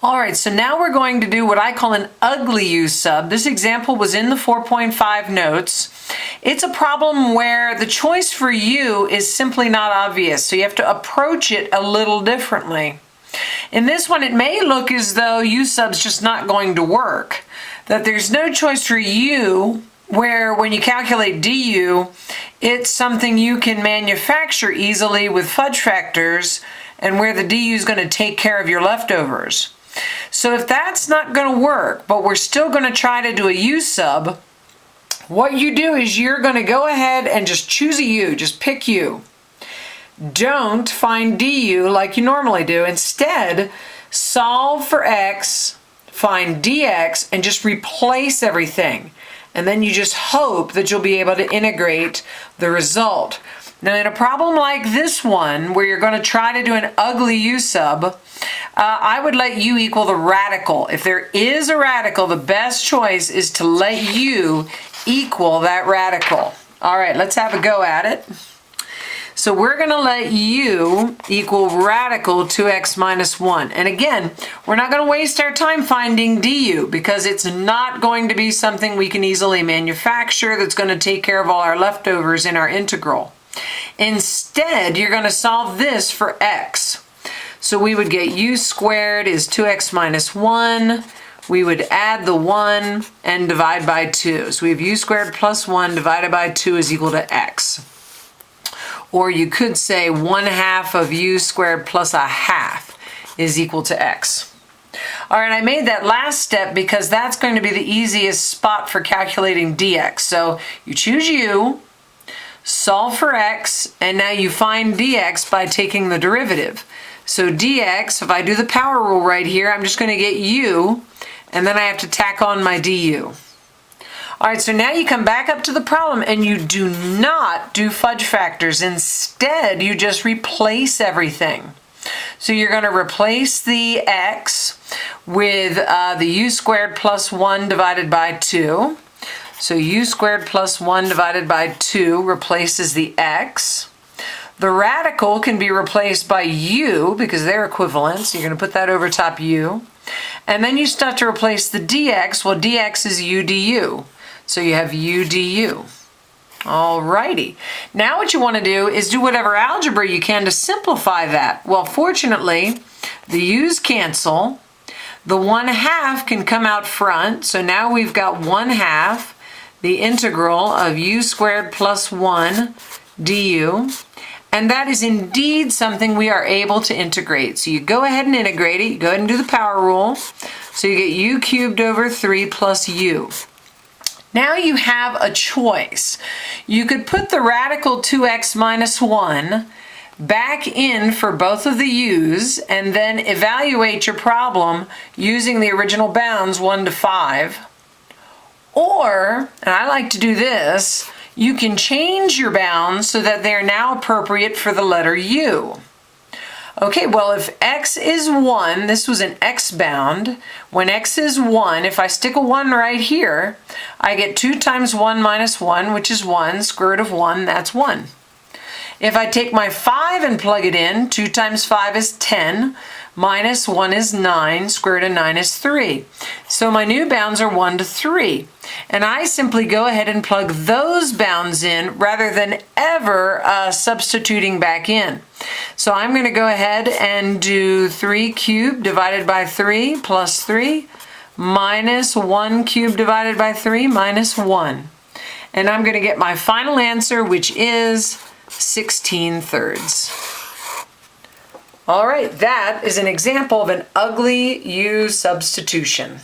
All right, so now we're going to do what I call an ugly U sub. This example was in the 4.5 notes. It's a problem where the choice for U is simply not obvious, so you have to approach it a little differently. In this one, it may look as though U sub's just not going to work, that there's no choice for U, where when you calculate du, it's something you can manufacture easily with fudge factors, and where the du is going to take care of your leftovers. So if that's not going to work, but we're still going to try to do a U sub, what you do is you're going to go ahead and just choose a U, just pick U. Don't find du like you normally do. Instead, solve for x, find dx, and just replace everything. And then you just hope that you'll be able to integrate the result. Now in a problem like this one, where you're going to try to do an ugly U sub, I would let U equal the radical. If there is a radical, the best choice is to let U equal that radical. All right, let's have a go at it. So we're going to let U equal radical 2x minus 1. And again, we're not going to waste our time finding du because it's not going to be something we can easily manufacture that's going to take care of all our leftovers in our integral. Instead, you're going to solve this for x. So we would get u squared is 2x minus 1. We would add the 1 and divide by 2. So we have u squared plus 1 divided by 2 is equal to x. Or you could say 1/2 of u squared plus 1/2 is equal to x. All right, I made that last step because that's going to be the easiest spot for calculating dx. So you choose u, solve for x, and now you find dx by taking the derivative. So dx, if I do the power rule right here, I'm just going to get u, and then I have to tack on my du. All right, so now you come back up to the problem and you do not do fudge factors. Instead, you just replace everything. So you're going to replace the x with the u squared plus 1 divided by 2. So u squared plus 1 divided by 2 replaces the x. The radical can be replaced by u because they're equivalent, so you're going to put that over top u. And then you start to replace the dx. Well, dx is u du. So you have u du. Alrighty. Now what you want to do is do whatever algebra you can to simplify that. Well, fortunately, the u's cancel. The 1/2 can come out front. So now we've got 1/2 the integral of u squared plus 1 du. And that is indeed something we are able to integrate. So you go ahead and integrate it. You go ahead and do the power rule. So you get u cubed over 3 plus u. Now you have a choice. You could put the radical 2x minus 1 back in for both of the u's and then evaluate your problem using the original bounds 1 to 5. Or, and I like to do this, you can change your bounds so that they're now appropriate for the letter u. Okay, well, if x is 1, this was an x bound. When x is 1, if I stick a 1 right here, I get 2 times 1 minus 1, which is 1. Square root of 1, that's 1. If I take my 5 and plug it in, 2 times 5 is 10, minus 1 is 9, square root of 9 is 3. So my new bounds are 1 to 3. And I simply go ahead and plug those bounds in rather than ever substituting back in. So I'm going to go ahead and do 3 cubed divided by 3 plus 3 minus 1 cubed divided by 3 minus 1. And I'm going to get my final answer, which is 16/3. All right, that is an example of an ugly U substitution.